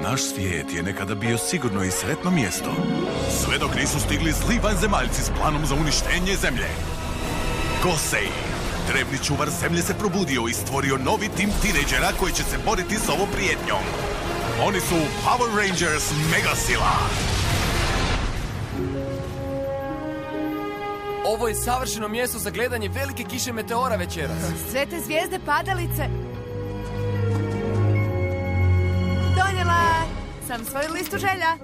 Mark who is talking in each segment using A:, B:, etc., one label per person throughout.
A: Naš svijet je nekada bio sigurno i sretno mjesto. Sve dok nisu stigli zli vanzemaljci s planom za uništenje zemlje. Gosei, drevni čuvar zemlje, se probudio i stvorio novi tim tinejdžera koji će se boriti s ovom prijetnjom. Oni su Power Rangers Megasila.
B: Ovo je savršeno mjesto za gledanje velike kiše meteora večeras.
C: Sve te zvijezde padalice. Donijela sam svoju listu želja.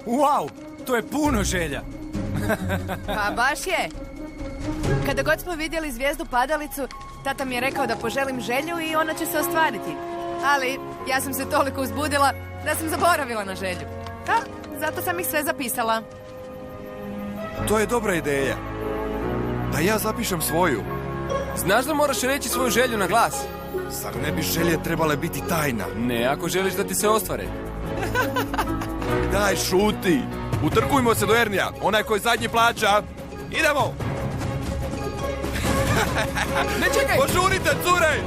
D: Wow, to je puno želja.
C: Pa baš je. Kada god smo vidjeli zvijezdu padalicu, tata mi je rekao da poželim želju i ona će se ostvariti. Ali ja sam se toliko uzbudila da sam zaboravila na želju. Zato sam ih sve zapisala.
E: To je dobra ideja. Da ja zapišem svoju.
B: Znaš da moraš reći svoju želju na glas?
E: Zar ne bi želje trebale biti tajna?
B: Ne, ako želiš da ti se ostvare.
E: Daj, šuti. Utrkujmo se do Ernija. Onaj koji zadnji plaća. Idemo!
B: Ne čekaj!
E: Požurite, cure!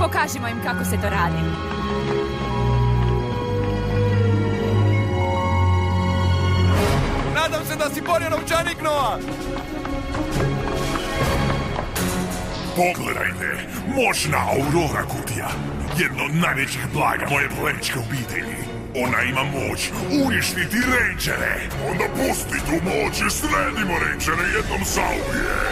C: Pokažimo im kako se to radi.
E: Nadam se da si ponio novčanik, Noa!
F: Pogledajte, moćna Aurora kutija. Jedno od najvećih blaga moje plemičke obitelji. Ona ima moć uništiti Rangere. Onda pusti tu moć i sredimo Rangere jednom zauvijek.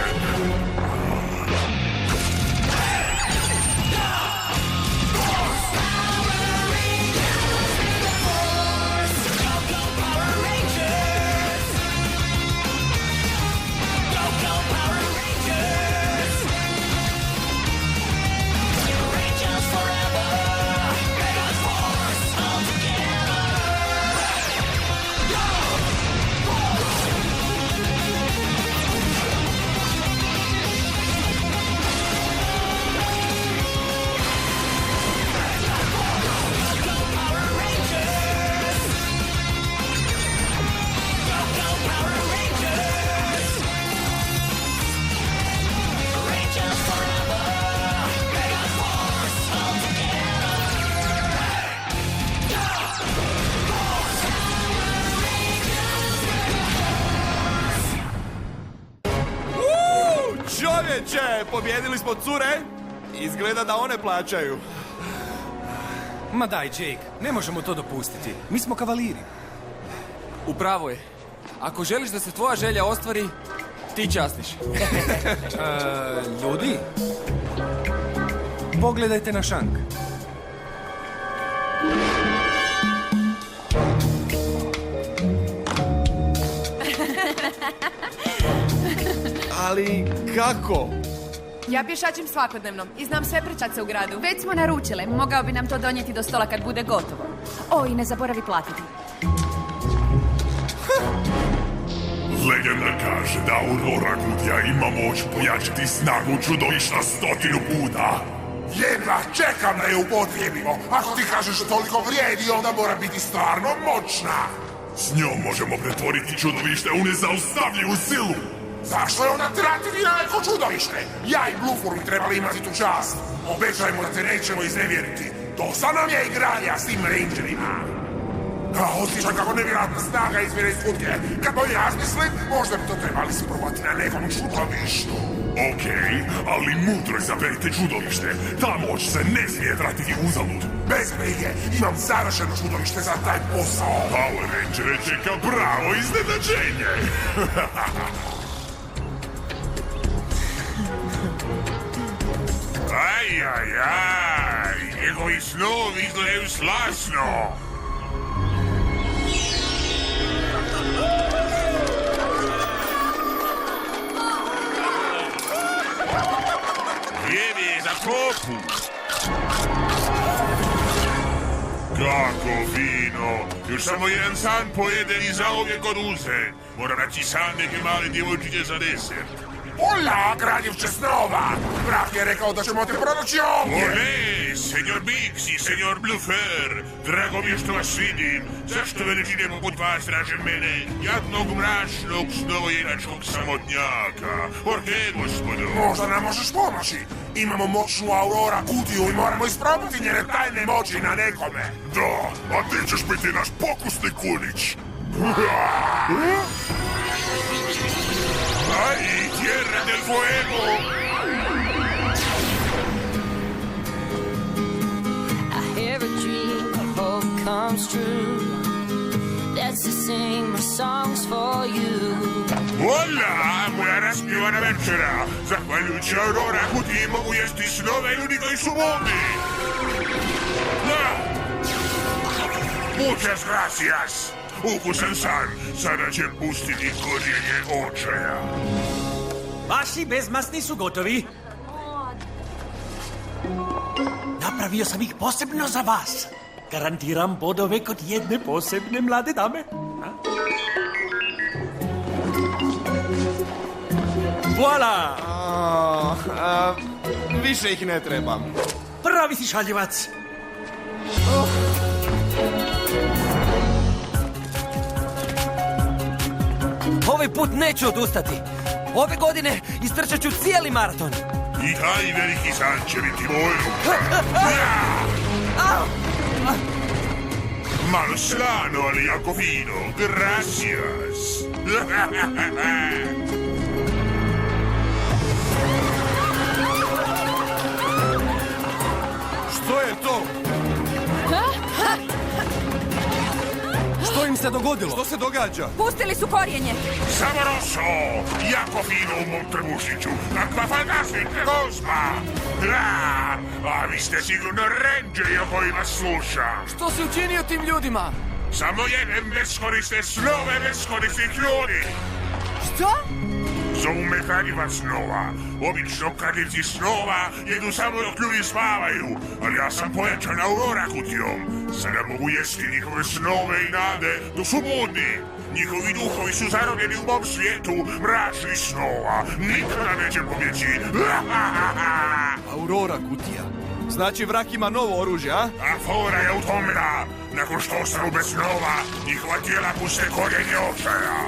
E: Čovječe, pobjedili smo cure. Izgleda da one plaćaju.
D: Ma daj, Jake, ne možemo to dopustiti. Mi smo kavaliri.
B: Upravo je. Ako želiš da se tvoja želja ostvari, ti častiš.
D: Ljudi, pogledajte na šank.
E: Ali kako?
C: Ja pješačim svakodnevno i znam sve prečace u gradu.
G: Već smo naručile, mogao bi nam to donijeti do stola kad bude gotovo. O, i ne zaboravi platiti.
F: Legenda kaže da Aurora kutija ima moć pojačati snagu čudovišta 100 puta. Jedva čekam da je upotrijebimo. Ako ti kažeš toliko vrijedi, onda mora biti stvarno moćna. S njom možemo pretvoriti čudovište u nezaustavljivu silu. Zašto je onda tratiti na neko čudovište? Ja i Bluefur bi trebali imati tu čast. Obećajmo da te nećemo iznevjeriti. Dosta nam je igranja s tim Rangerima. Osjećam kako nevjerojatna snaga izvire iz kutije. Kad bolje razmislim, možda bi to trebali isprobati na nekom čudovištu. Okej, ali mudro izaberite čudovište. Ta moć se ne smije tratiti uzalud. Bez brige, imam savršeno čudovište za taj posao. Power Rangere čeka pravo iznenađenje. Aj, njegovi snovi izgledaju slasno. Vrijeme je za kopu. Kako fino. Još samo jedan san pojeden i zauvijek oduzet. Moram naći san neke male djevojčice za desert. Hola, kradljivče snova! Vrah je rekao da ćemo te pronaći ovdje!
H: Ole, senjor Bix i senjor Bluffer, drago mi je što vas vidim. Zašto veličine poput vas traže mene, jadnog mračnog snovojedačkog samotnjaka? Orhe, gospodo.
F: Možda nam možeš pomoći. Imamo moćnu Aurora kutiju i moramo isprobiti njene tajne moći na nekome.
H: Da, a ti ćeš biti naš pokusni kunić. Ay, tierra del fuego!
I: I have a dream, I hope comes true. That's to sing my songs for you.
H: Hola, moja raspjevana večera. Zahvaljujući Aurora kutiji mogu jesti snove ljudi koji su budni. Muchas gracias. Ukusan san, sada će pustiti korijenje očaja.
J: Vaši bezmasni su gotovi. Napravio sam ih posebno za vas. Garantiram bodove kod jedne posebne mlade dame. Voila!
E: Više ih ne trebam.
J: Pravi si šaljivac. Ovaj put neću odustati. Ove godine istrčat ću cijeli maraton.
H: I taj veliki san će biti moj. Malo slano, ali jako fino. Gracias.
E: Što je to?
D: Što im se dogodilo?
E: Što se događa?
G: Pustili su korijenje.
H: Samo roso, jako fino u mom trbušiću. Kakva fantastična gozba. A vi ste sigurno rendžeri o kojima slušam.
B: Što si učinio tim ljudima?
H: Samo jedem beskorisne snove beskorisnih ljudi.
C: Što?
H: Zovu me kradljivac snova. Obično kradljivci snova jedu samo dok ljudi spavaju, ali ja sam pojačan Aurora kutijom. Sada mogu jesti njihove snove i nade dok su budni. Njihovi duhovi su zarobljeni u mom svijetu mračnih snova. Nikada neće pobjeći.
E: Aurora kutija. Znači vrak ima novo oružje, a?
H: A fora je u tome da, nakon što ostanu bez snova, njihova tijela puste korijenje očaja.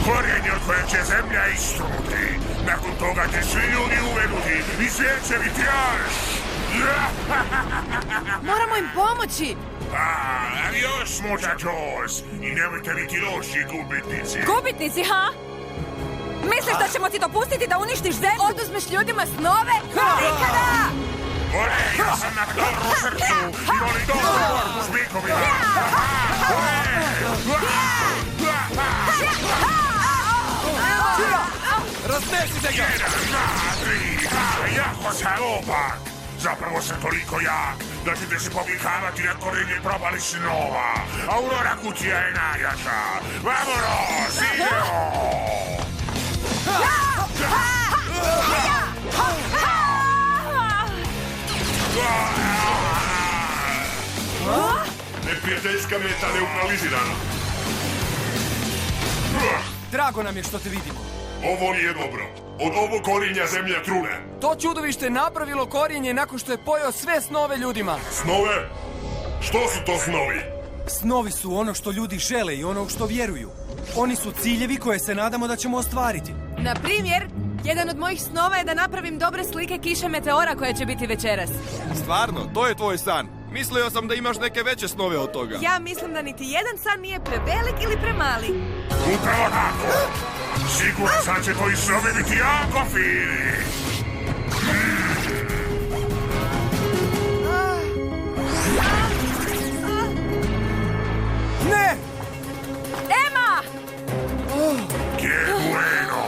H: Korijenje od koje će zemlja istrunuti. Nakon toga će svi ljudi uvenuti i svijet će biti jaš.
C: Moramo im pomoći.
H: Adios, muchachos. I nemojte biti loši gubitnici.
G: Gubitnici, ha? Misliš da ćemo ti dopustiti da uništiš zemlju?
C: Oduzmeš ljudima snove? Nikada!
H: Ole, ja sam na dobru srcu i volim dobro borbu s bikovima.
E: Raznesite ga!
H: 1, 2, 3, jako sam opak. Zapravo sam toliko jak da ćete se povikavati na korijenje propali snova. Aurora kutija je najjača. Vamonos, idemo! Neprijateljska meta neutralizirana.
D: Drago nam je što te vidimo.
H: Ovo nije dobro. Od ovog korijenja zemlja trune.
B: To čudovište je napravilo korijenje nakon što je pojeo sve snove ljudima.
H: Snove? Što su to snovi?
D: Snovi su ono što ljudi žele i ono što vjeruju. Oni su ciljevi koje se nadamo da ćemo ostvariti.
C: Na primjer, jedan od mojih snova je da napravim dobre slike kiše meteora koja će biti večeras.
E: Stvarno, to je tvoj san. Mislio sam da imaš neke veće snove od toga.
C: Ja mislim da niti jedan san nije prevelik ili premali.
H: Upravo tako. Siguran sam će tvoji snovi biti jako fini.
D: Ne!
G: Ema!
H: Que bueno.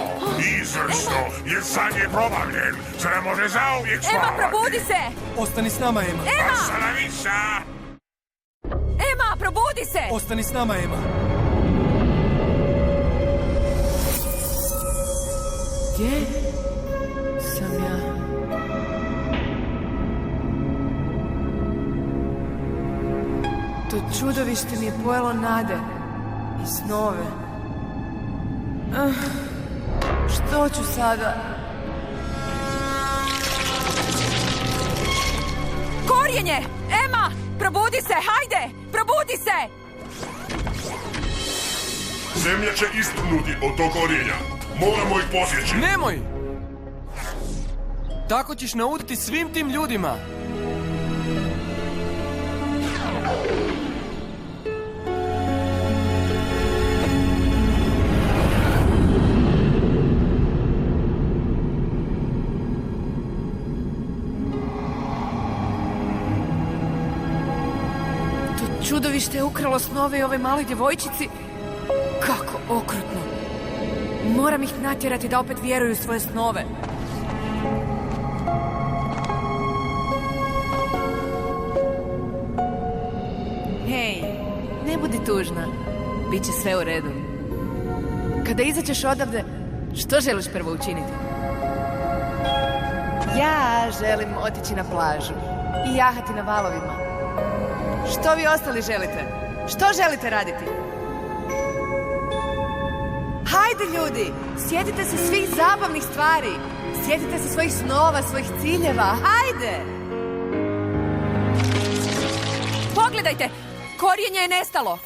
H: Izvrsno, jer san je probavljen. Sada može zauvijek spavati.
G: Ema, probudi se!
D: Ostani s nama, Ema.
G: Ema!
H: Hasta la vista.
G: Ema, probudi se!
D: Ostani s nama, Ema.
C: Gdje sam ja? To čudovište mi je pojelo nade i snove. Šta Što ću sada?
G: Korijenje! Ema! Probudi se, hajde! Probudi se!
H: Zemlja će istrnuti od tog korijenja. Moramo ih posjeći.
B: Nemoj! Tako ćeš nauditi svim tim ljudima.
C: To čudovište je ukralo snove i ovoj maloj djevojčici. Kako okrutno. Moram ih natjerati da opet vjeruju u svoje snove. Hej, ne budi tužna. Biće sve u redu. Kada izađeš odavde, što želiš prvo učiniti? Ja želim otići na plažu i jahati na valovima. Što vi ostali želite? Što želite raditi? Hajde ljudi, sjetite se svih zabavnih stvari. Sjetite se svojih snova, svojih ciljeva. Hajde!
G: Pogledajte! Korijenje je nestalo!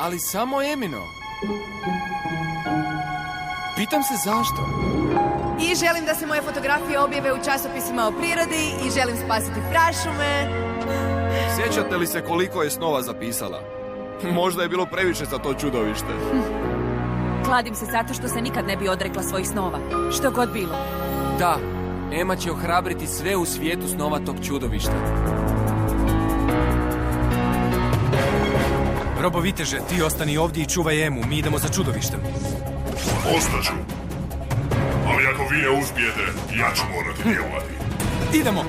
B: Ali samo Emino. Pitam se zašto.
C: I želim da se moje fotografije objave u časopisima o prirodi i želim spasiti prašume.
E: Sjećate li se koliko je snova zapisala? Možda je bilo previše za to čudovište.
G: Kladim se zato što se nikad ne bi odrekla svojih snova. Što god bilo.
B: Da, Ema će ohrabriti sve u svijetu snova tog čudovišta.
D: Robo Viteže, ti ostani ovdje i čuvaj Emu, mi idemo za čudovištem.
H: Ostaću. Ali ako vi ne uspijete, ja ću morati djelovati.
D: Idemo!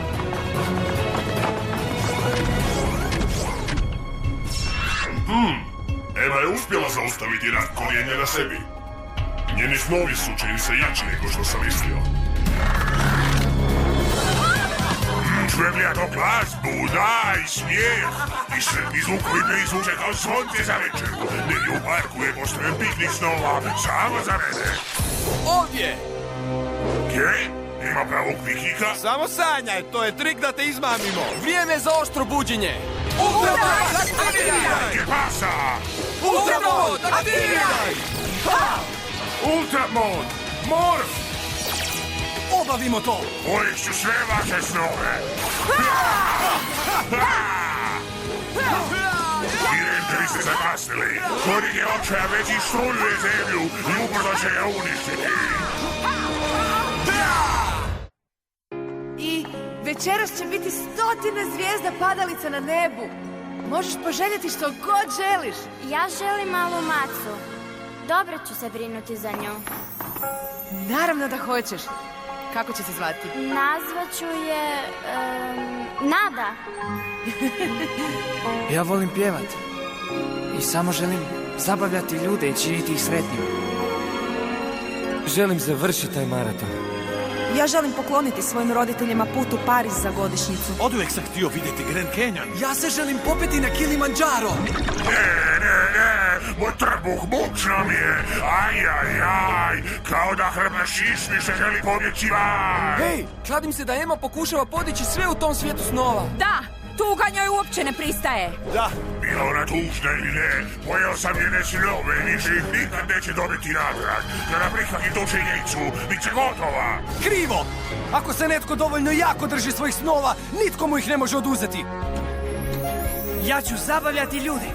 H: Ema je uspjela zaustaviti rast korijenja na sebi. Njeni snovi su, čini se, jači nego što sam mislio. Čujem li ja to glazbu, da, i smijeh, i sretni zvuk koji me izvuče kao zvonce za večer. Negdje u parku je postojen piknik snova, samo za mene.
B: Ovdje!
H: Gdje? Nema pravog piknika?
E: Samo sanjaj, to je trik da te izmamimo.
B: Vrijeme za oštro buđenje!
H: Ultramod, aktiviraj! Gdje pasa?
B: Ultramod, aktiviraj!
H: Ultramod, morf!
D: Obavimo to!
H: Pojeć ću sve vaše snove! Vjerujem, vi ste zakasnili! Korijenje očaja već istrujuje zemlju i ubrzo će je uništiti!
C: I večeras će biti stotine zvijezda padalica na nebu. Možeš poželjeti što god želiš.
K: Ja želim malu macu. Dobro ću se brinuti za nju.
C: Naravno da hoćeš. Kako će se zvati?
K: Nazvaću je... Nada.
B: Ja volim pjevati. I samo želim zabavljati ljude i činiti ih sretnim. Želim završiti taj maraton.
L: Ja želim pokloniti svojim roditeljima put u Pariz za godišnjicu.
A: Oduvijek sam htio vidjeti Grand Canyon.
D: Ja se želim popeti na Kilimanjaro.
H: Ne, moj trbuh mučno mi je. Aj, kao da hrpa šišmi se želi pobjeći van.
B: Hej, kladim se da Ema pokušava podići sve u tom svijetu snova.
G: Da, tuga njoj uopće ne pristaje.
E: Da.
H: Bila ona tužna ili ne, pojeo sam njene snove i više ih nikad neće dobiti natrag. Kada prihvati tu činjenicu, bit će gotova.
D: Krivo! Ako se netko dovoljno jako drži svojih snova, nitko mu ih ne može oduzeti.
L: Ja ću zabavljati ljude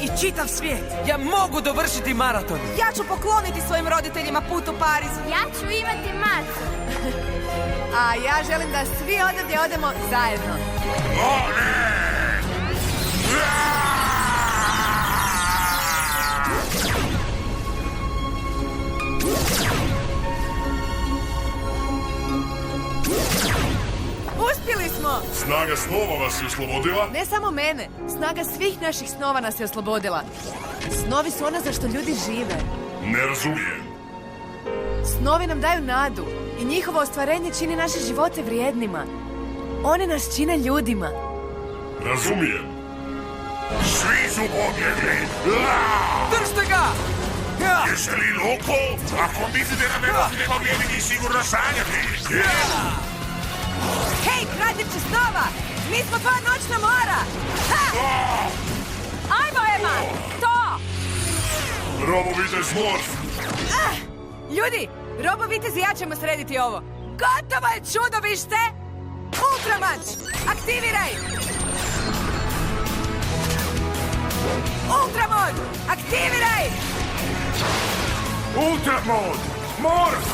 L: i čitav svijet.
B: Ja mogu dovršiti maraton.
L: Ja ću pokloniti svojim roditeljima put u Parizu.
K: Ja ću imati macu.
C: A ja želim da svi odavdje odemo zajedno.
H: O ne!
C: Uspjeli smo!
H: Snaga snova vas je oslobodila?
C: Ne samo mene, snaga svih naših snova nas je oslobodila. Snovi su ono za što ljudi žive.
H: Ne razumijem.
C: Snovi nam daju nadu i njihovo ostvarenje čini naše živote vrijednima. One nas čine ljudima.
H: Razumijem. Svi su pobjegli!
B: Držite ga!
H: Jeste li loko? Ako mislite da me možete pobjediti, sigurno sanjate.
C: Hej, kradljivče snova! Mi smo tvoja noćna mora!
G: Ajmo, Ema! To!
H: Robovitez Morf!
C: Ljudi, Robovitez i ja ćemo srediti ovo. Gotovo je čudovište! Ultraman! Aktiviraj! Ultramod! Aktiviraj!
H: Ultramod! Morf!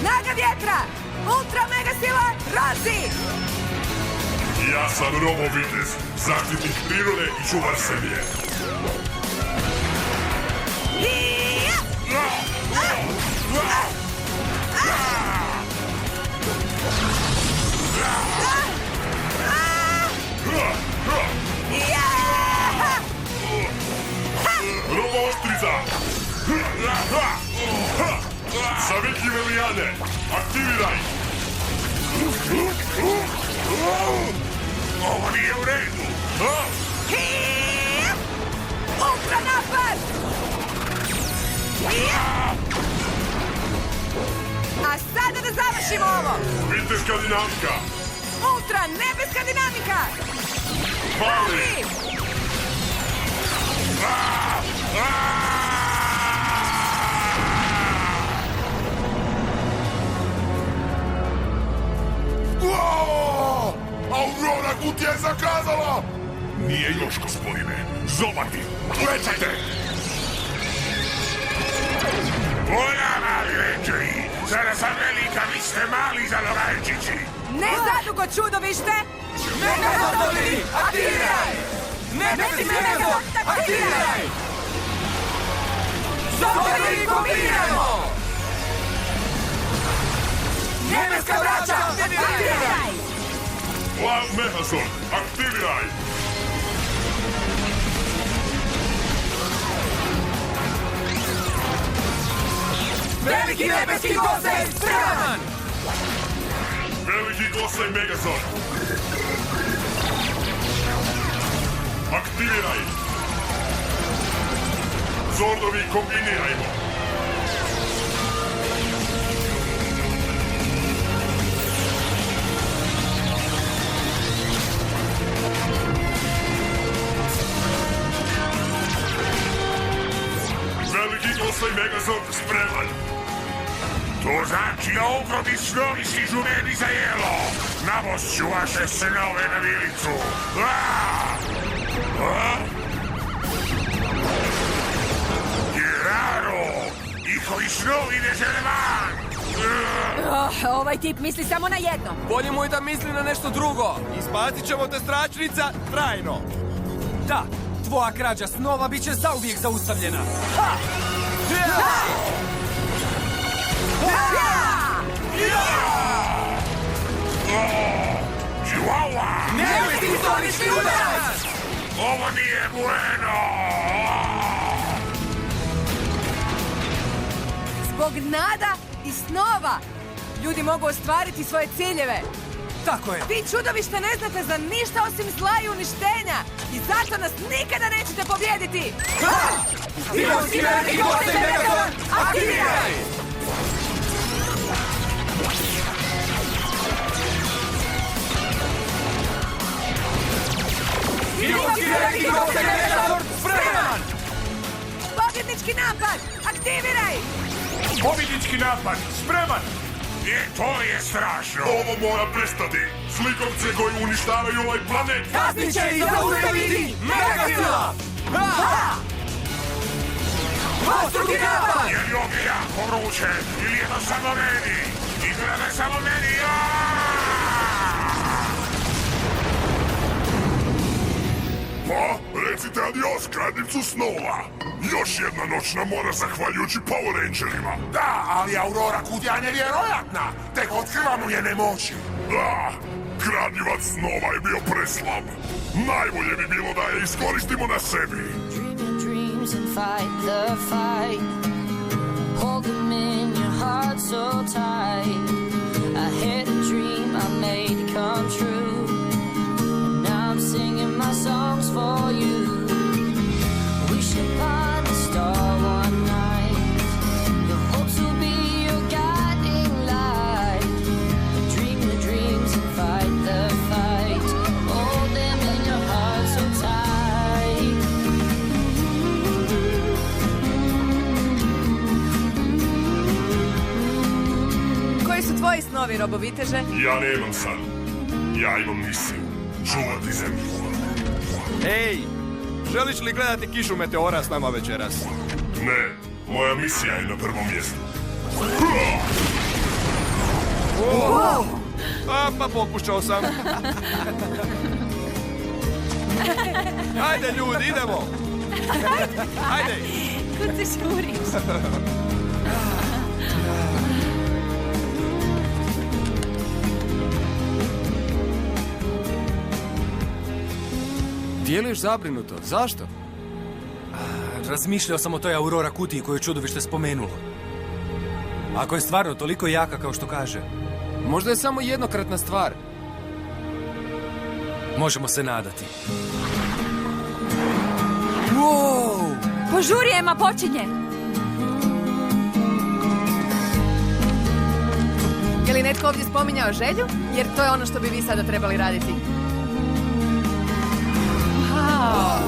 C: Snaga vjetra! Ultra mega sila Rozi!
H: Ja sam Robovitez, zaštitnik prirode i čuvar zemlje. Robo ostrica! Saviki Velijane, aktiviraj! Ovo nije u redu!
C: Ultra napad! A sada da završimo ovo!
H: Viteška dinamika!
C: Ultra nebeska dinamika!
H: Pali! Aurora kutija je zakazala! Nije još, gospodine. Zobati! Uvećajte! Oja, mali rangeri! Sada sam velika, vi ste mali zalogajčići!
C: Ne zadugo čudovište! Megazordovi, aktiviraj! Nebeski Megazord, aktiviraj! Zordovi, kombiniramo! Nebeska braća, aktiviraj!
H: Plav Megazord, aktiviraj!
B: Veliki nebeski gosej, spreman!
H: Veliki gosej Megazord! Aktiviraj! Zordovi, kombinirajmo! Veliki gosej Megazord spreman! To znači da ogromni snovi stižu meni za jelo! Nabošću vaše snove na vilicu! Geraro! Njihovi snovi ne žele van!
G: Ovaj tip misli samo na jedno.
B: Bolje mu je da misli na nešto drugo.
E: Izbacit ćemo te stračnica trajno.
D: Da, tvoja krađa snova bit će zauvijek zaustavljena.
H: Chihuahua!
B: Nebeski sonični udarac!
H: Ovo nije bueno!
C: Zbog nada i snova ljudi mogu ostvariti svoje ciljeve.
D: Tako je.
C: Vi čudovište ne znate za ništa osim zla i uništenja i zato nas nikada nećete pobijediti.
B: Divovski veliki gosej Megazord, aktiviraj! Divovski veliki gosej Megazord, spreman!
C: Pobjednički napad, aktiviraj!
H: Pobjednički napad, spreman! To je strašno! Ovo mora prestati! Slikovce koji uništavaju ovaj planet!
B: Kaznit će ih zaustaviti Megasila! Dvostruki napad!
H: Je li ovdje jako vruće? Ili je to samo meni? Izgleda samo meni! Pa, recite adios kradljivcu snova! Još jedna noćna mora zahvaljujući Power Rangerima! Da, ali Aurora kutija je nevjerojatna! Tek otkrivamo njene moći! Da, kradljivac snova je bio preslab! Najbolje bi bilo da je iskoristimo na sebi!
I: Dreams and fight the fight. Hold them in your heart so tight. I had a dream I made come true. And now I'm singing my songs for you.
C: tvoji snovi, roboviteže?
F: Ja nemam san. Ja imam misiju. Čuvati zemlju.
E: Ej, želiš li gledati kišu meteora s nama večeras?
F: Ne, moja misija je na prvom mjestu.
E: Pa pokušao sam. Ajde ljudi, idemo. Ajde.
G: Kud se šuriš?
B: Djeluješ zabrinuto. Zašto?
D: Razmišljao sam o toj Aurora kutiji koju je čudovište spomenulo. Ako je stvarno toliko jaka kao što kaže,
B: Možda je samo jednokratna stvar.
D: možemo se nadati.
G: Wow! Požuri, Ema, počinje!
C: Je li netko ovdje spominjao želju? Jer to je ono što bi vi sada trebali raditi.
G: Wow!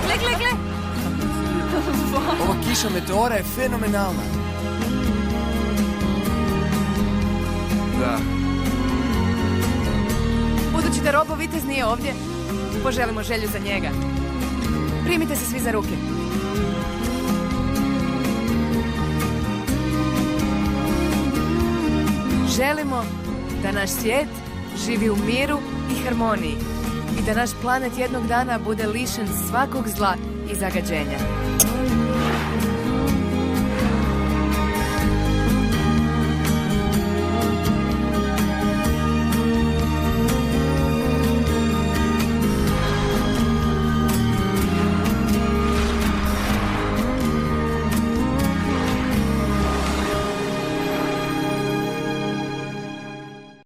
G: Gle, gle, gle!
B: Ova kiša meteora je fenomenalna.
E: Da.
C: Budući da Robo Vitez nije ovdje, poželimo želju za njega. Primite se svi za ruke. Želimo da naš svijet živi u miru i harmoniji i da naš planet jednog dana bude lišen svakog zla i zagađenja.